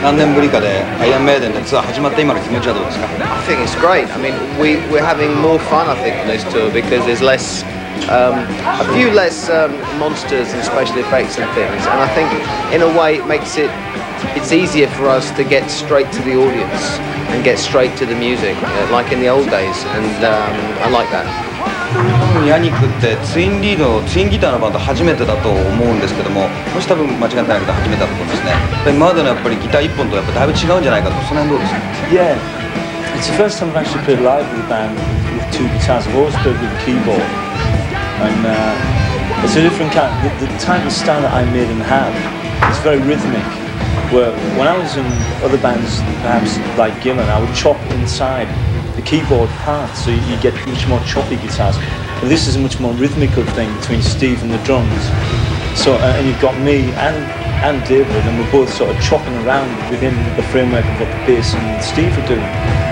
何年ぶりかでアイアンメイデンでツアー始まった今の気持ちはどうですか？ I think it's great. I mean, we're having more fun, I think, on this tour because there's less, a few less monsters and special effects and things. And I think, in a way, it makes it's easier for us to get straight to the audience and get straight to the music, like in the old days. And I like that. ヤニックってツインギターのバンド初めてだと思うんですけども、もし多分間違ってないけど初めてだと思うんですね。今までのやっぱりギター1本とやっぱだいぶ違うんじゃないかと、その辺どうですか？ Yeah, it's the first time I've actually played live with a band with two guitars. I've always played with a keyboard, and it's a different kind. The type of style that I made and have is very rhythmic. Where when I was in other bands, perhaps like Gillan, I would chop inside the keyboard part, so you get much more choppy guitars. But this is a much more rhythmical thing between Steve and the drums. So and you've got me and David, and we're both sort of chopping around within the framework of what the bass and Steve are doing.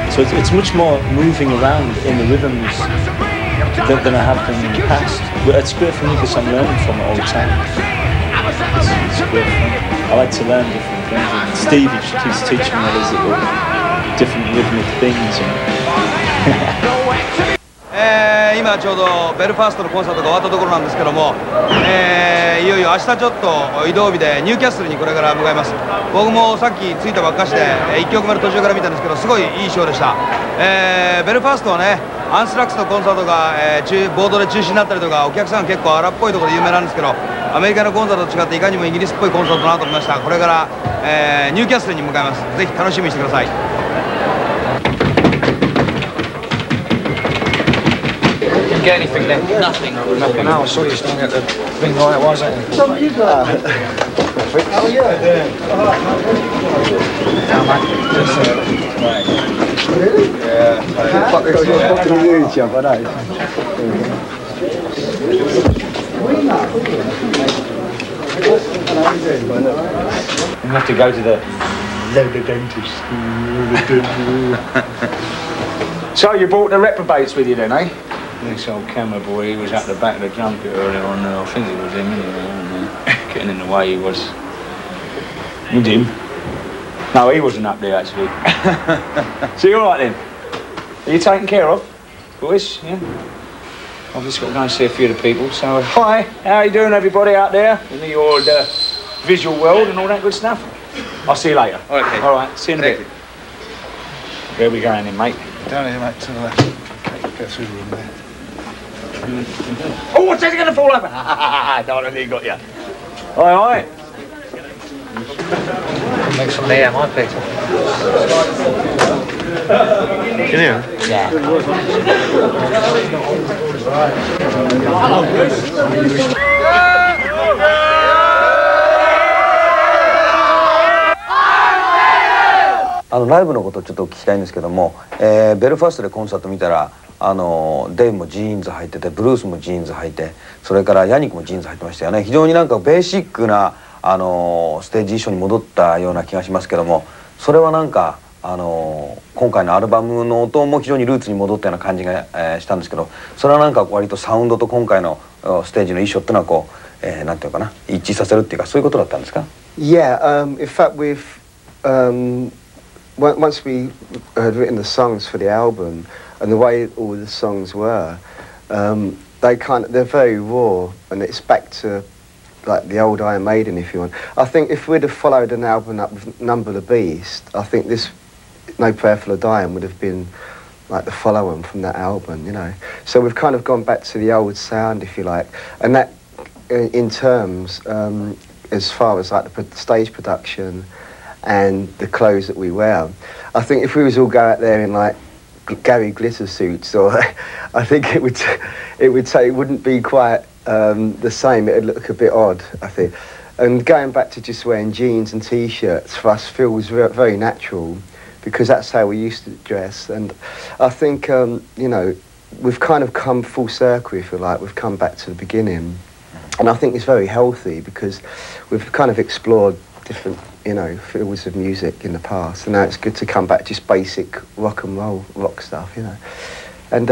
So it's much more moving around in the rhythms than I have been in the past. But it's great for me because I'm learning from it all the time. It's great fun. I like to learn different things. And Steve keeps teaching me all these little different rhythmic things. 今ちょうどベルファーストのコンサートが終わったところなんですけども、いよいよ明日ちょっと移動日でニューキャッスルにこれから向かいます。僕もさっき着いたばっかしで1曲目の途中から見たんですけど、すごいいいショーでした。ベルファーストはね、アンスラックスのコンサートが、ボードで中止になったりとか、お客さん結構荒っぽいところで有名なんですけど、アメリカのコンサートと違っていかにもイギリスっぽいコンサートだなと思いました。これから、ニューキャッスルに向かいます。ぜひ楽しみにしてください。Didn't get anything then? Nothing. Nothing. No, I saw you standing at the thing like it was, ain't you? Oh, yeah. How much? Really? Yeah. You have to go to the dentist. So you brought the reprobates with you then, eh? This old camera boy, he was at the back of the drum kit earlier on. I think it was him, getting in the way. He was. And him? No, he wasn't up there actually. So you all right then? Are you taken care of, boys? Yeah. I've just got to go and see a few of the people. So hi, how are you doing, everybody out there in the old visual world and all that good stuff? I'll see you later. Okay. All right. See you in a bit. Where are we going then, mate? Down here, mate, to the left. Okay, go through the room there. Oh, what's that going to fall over? No, I got you. All right. Make some there, my Peter. Can you hear? Yeah. ライブのことをちょっと聞きたいんですけども、ベルファーストでコンサート見たらデイブもジーンズ履いてて、ブルースもジーンズ履いて、それからヤニックもジーンズ履いてましたよね。非常になんかベーシックなステージ衣装に戻ったような気がしますけども、それはなんか今回のアルバムの音も非常にルーツに戻ったような感じが、したんですけど、それはなんか割とサウンドと今回のステージの衣装っていうのはこう、なんていうのかな、一致させるっていうか、そういうことだったんですか？ Yeah, in fact once we had written the songs for the album and the way all the songs were, they're very raw and it's back to like the old Iron Maiden, if you want. I think if we'd have followed an album up with Number the Beast, I think this No Prayer for the Dying would have been like the follow-on from that album, you know. So we've kind of gone back to the old sound, if you like, and that in terms as far as like the stage production and the clothes that we wear. I think if we was all go out there in like Gary Glitter suits, or I think it wouldn't be quite the same. It'd look a bit odd, I think. And going back to just wearing jeans and t-shirts for us feels very natural, because that's how we used to dress. And I think you know, we've kind of come full circle, if you like. We've come back to the beginning, and I think it's very healthy because we've kind of explored different, you know, fields of music in the past, and now it's good to come back to just basic rock and roll, rock stuff, you know. And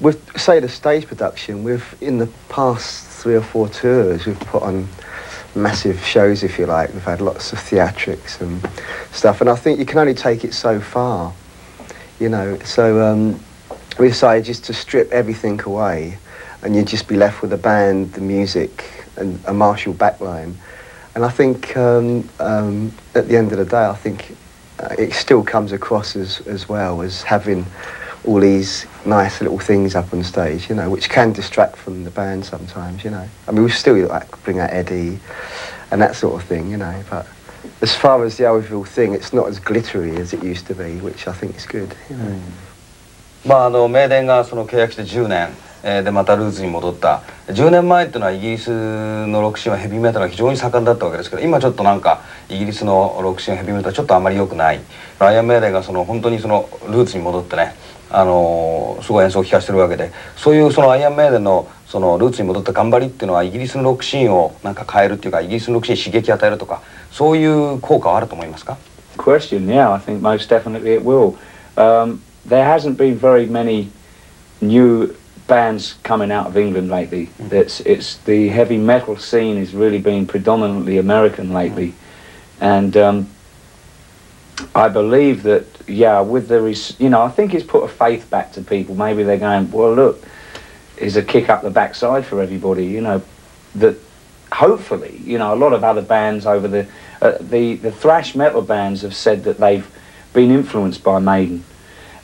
with, say, the stage production, in the past 3 or 4 tours, we've put on massive shows, if you like. We've had lots of theatrics and stuff, and I think you can only take it so far, you know. So we decided just to strip everything away, and you'd just be left with the band, the music, and a Marshall backline. And I think at the end of the day, I think it still comes across as well as having all these nice little things up on stage, you know, which can distract from the band sometimes, you know. I mean, we still like bring out Eddie and that sort of thing, you know, but as far as the overall thing, it's not as glittery as it used to be, which I think is good, you know. まあメイデンがその契約して10年、でまたルーツに戻った10年前っていうのはイギリスのロックシーンはヘビーメタルが非常に盛んだったわけですけど、今ちょっとなんかイギリスのロックシーンヘビーメタルはちょっとあまり良くない。アイアンメイデンがその本当にそのルーツに戻ってね、すごい演奏を聴かせてるわけで、そういうそのアイアンメイデンのそのルーツに戻った頑張りっていうのはイギリスのロックシーンをなんか変えるっていうか、イギリスのロックシーンに刺激を与えるとか、そういう効果はあると思いますか？ Question, yeah, I think most definitely it will. There hasn't been very many new bands coming out of England lately. It's the heavy metal scene has really been predominantly American lately, and I believe that, yeah, with you know, I think it's put a faith back to people. Maybe they're going, well, look, it's a kick up the backside for everybody, you know, that hopefully, you know, a lot of other bands over the thrash metal bands have said that they've been influenced by Maiden.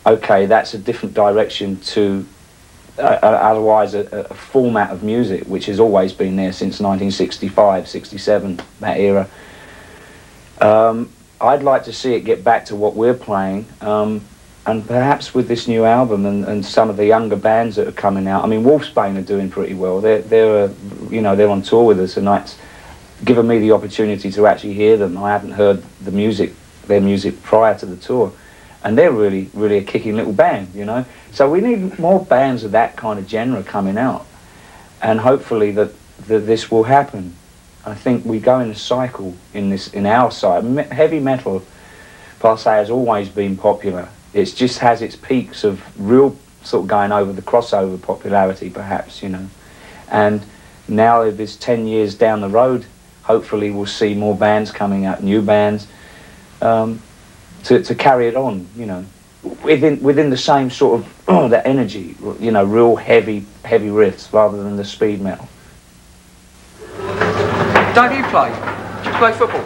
Okay, that's a different direction to otherwise a format of music which has always been there since 1965, 67, that era. I'd like to see it get back to what we're playing, and perhaps with this new album and some of the younger bands that are coming out. I mean, Wolfsbane are doing pretty well. They're you know, they're on tour with us, and that's given me the opportunity to actually hear them. I haven't heard their music prior to the tour. And they're really a kicking little band, you know. So we need more bands of that kind of genre coming out, and hopefully that this will happen. I think we go in a cycle in our side. Heavy metal, per se, has always been popular. It just has its peaks of real sort of going over the crossover popularity, perhaps, you know. And now, if it's 10 years down the road, hopefully we'll see more bands coming out, new bands. To carry it on, you know, within the same sort of that energy, you know, real heavy riffs rather than the speed metal. Don't you play? Do you play football?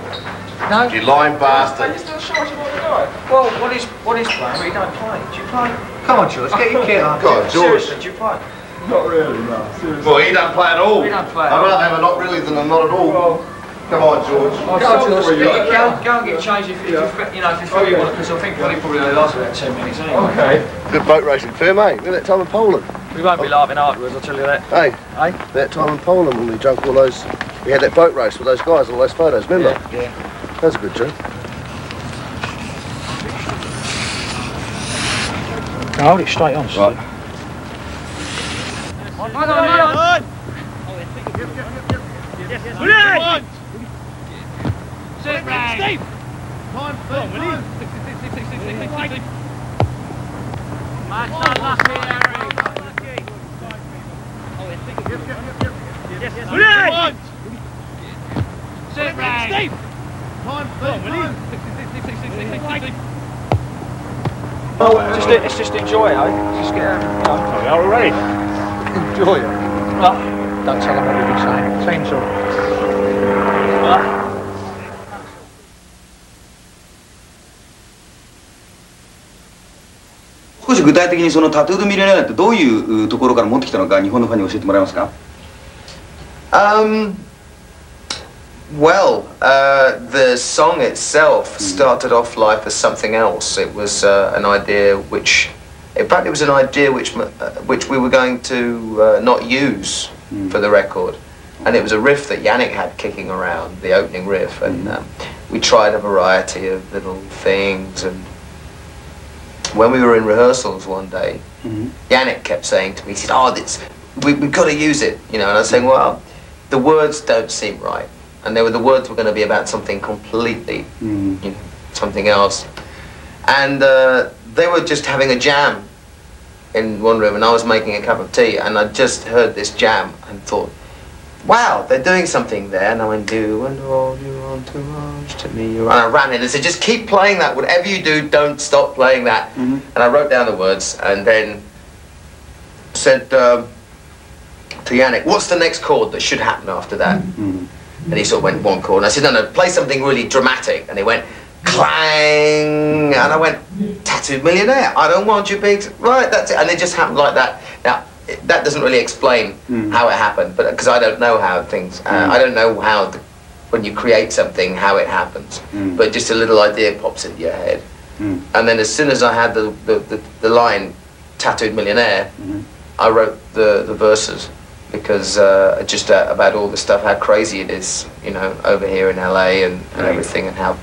No? You lying bastard. You're still shouting all the night. Well, what is playing, but you don't play. Do you play? Come on, George, get your kit on. Go on, George. Seriously, do you play? Not really, no. Seriously. Well, he don't play at all. We don't play at I'd all. rather have a not really than a not at all. Well, come on, George. Go and get changed if you know, if you feel you want it, because I think probably only lasts about 10 minutes anyway. okay. Good boat racing, fair mate. Remember that time in Poland? We won't be laughing afterwards, I'll tell you that. Hey, Hey? that time in Poland when we drunk all those, we had that boat race with those guys, all those photos, remember? Yeah. That was a good joke. Hold it straight on, Steve. Right. Sit round. Steve! Time, Willie. That's not lucky, Harry. Willie. Sit round. Steve. Time, Willie. Let's just enjoy it, eh? Just get out, you know. All right. Enjoy it. Well, don't tell them what we've been saying. Seems so. Well, 少し具体的にそのタトゥードミリオネアってどういうところから持ってきたのか日本のファンに教えてもらえますか？ Well, the song itself started off life as something else. It was an idea which, in fact, it was an idea which we were going to not use for the record. And it was a riff that Yannick had kicking around, the opening riff. And we tried a variety of little things. And when we were in rehearsals one day, Yannick kept saying to me, he said, oh, we've got to use it. You know, and I was saying, well, the words don't seem right. And the words were going to be about something completely, you know, something else. And they were just having a jam in one room, and I was making a cup of tea, and I just heard this jam and thought, wow, they're doing something there. And I went, do and all you want too much to me. And I ran in and said, just keep playing that. Whatever you do, don't stop playing that. And I wrote down the words and then said to Yannick, what's the next chord that should happen after that? And he sort of went one chord. And I said, no, play something really dramatic. And he went, clang. And I went, Tattooed Millionaire. I don't want you big. Right, that's it. And it just happened like that. Now, that doesn't really explain how it happened, but because I don't know how things, I don't know how, when you create something, how it happens. But just a little idea pops into your head. And then as soon as I had the line, Tattooed Millionaire, I wrote the verses. Because just about all the stuff, how crazy it is, you know, over here in LA and everything, and how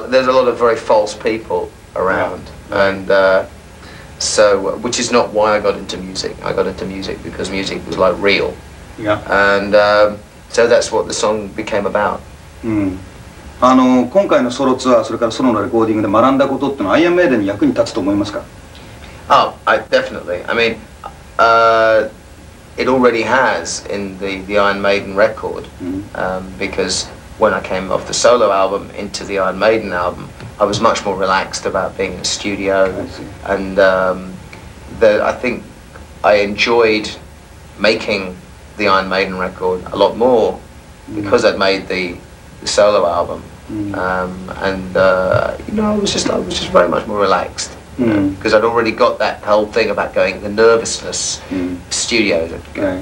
there's a lot of very false people around, and so which is not why I got into music. I got into music because music was like real, and so that's what the song became about. 今回のソロツアー、それからソロのレコーディングで学んだことってのはアイアンメイデンに役に立つと思いますか？ Oh, definitely. I mean, it already has in the Iron Maiden record, because when I came off the solo album into the Iron Maiden album, I was much more relaxed about being in a studio, and I think I enjoyed making the Iron Maiden record a lot more because I'd made the solo album, and you know, I was just very much more relaxed. Because I'd already got that whole thing about going, the nervousness, studio,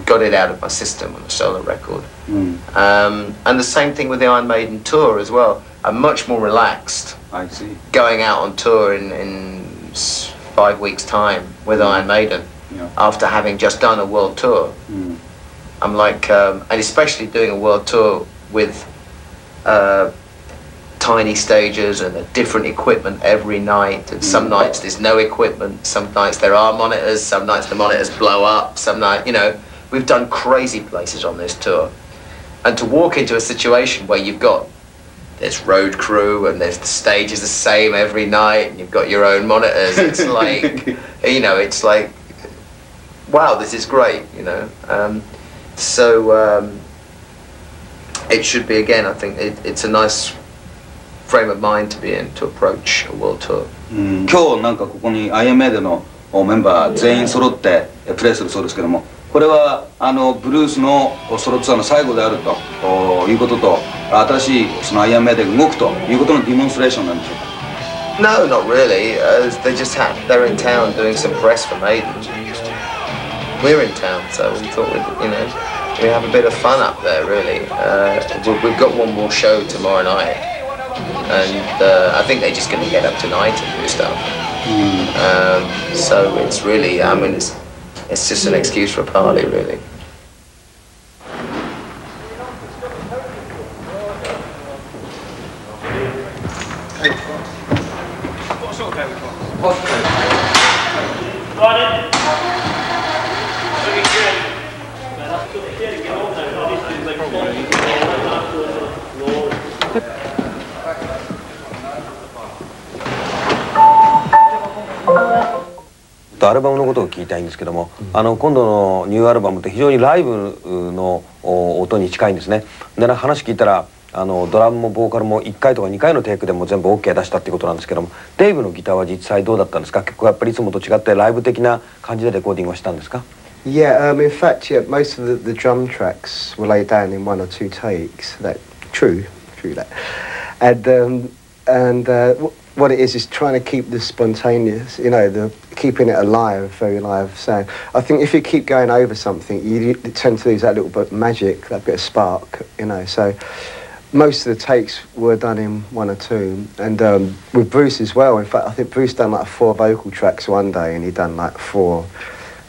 got it out of my system on the solo record. And the same thing with the Iron Maiden tour as well. I'm much more relaxed going out on tour in 5 weeks' time with Iron Maiden after having just done a world tour. I'm like, and especially doing a world tour with tiny stages and a different equipment every night, and some nights there's no equipment, some nights there are monitors, some nights the monitors blow up, some night, you know, we've done crazy places on this tour, and to walk into a situation where there's road crew and the stage is the same every night and you've got your own monitors, it's like, you know, it's like, wow, this is great, you know. So it should be, again, I think it's a nice frame of mind to be in to approach a world tour. 今日なんかここにアイアンメイデンのメンバー全員揃ってプレーするそうですけども、これはブルースのソロツアーの最後であるということと、新しいそのアイアンメイデンが動くということのディモンストレーションなんでしょうか？ No, not really. They're in town doing some press for Maiden. We're in town, so we thought we have a bit of fun up there, really. We've got one more show tomorrow night, and I think they're just going to get up tonight and do stuff. So it's really, I mean, it's just an excuse for a party, really.アルバムのことを聞きたいんですけども、今度のニューアルバムって非常にライブの音に近いんですね。で話聞いたらドラムもボーカルも1回とか2回のテイクでも全部 OK 出したっていうことなんですけども、デイブのギターは実際どうだったんですか？結構やっぱりいつもと違ってライブ的な感じでレコーディングはしたんですか？ Yeah, in fact, yeah, most of the drum tracks were laid down in 1 or 2 takes. True that. And what it is trying to keep the spontaneous, you know, keeping it alive, very live sound. I think if you keep going over something, you tend to lose that little bit of magic, that bit of spark, you know. So most of the takes were done in 1 or 2, and with Bruce as well. In fact, I think Bruce done like 4 vocal tracks one day, and he done like 4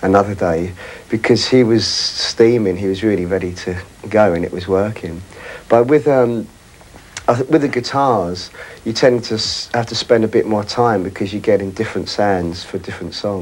another day, because he was steaming. He was really ready to go, and it was working. But with the guitars, you tend to have to spend a bit more time because you're getting different sounds for different songs.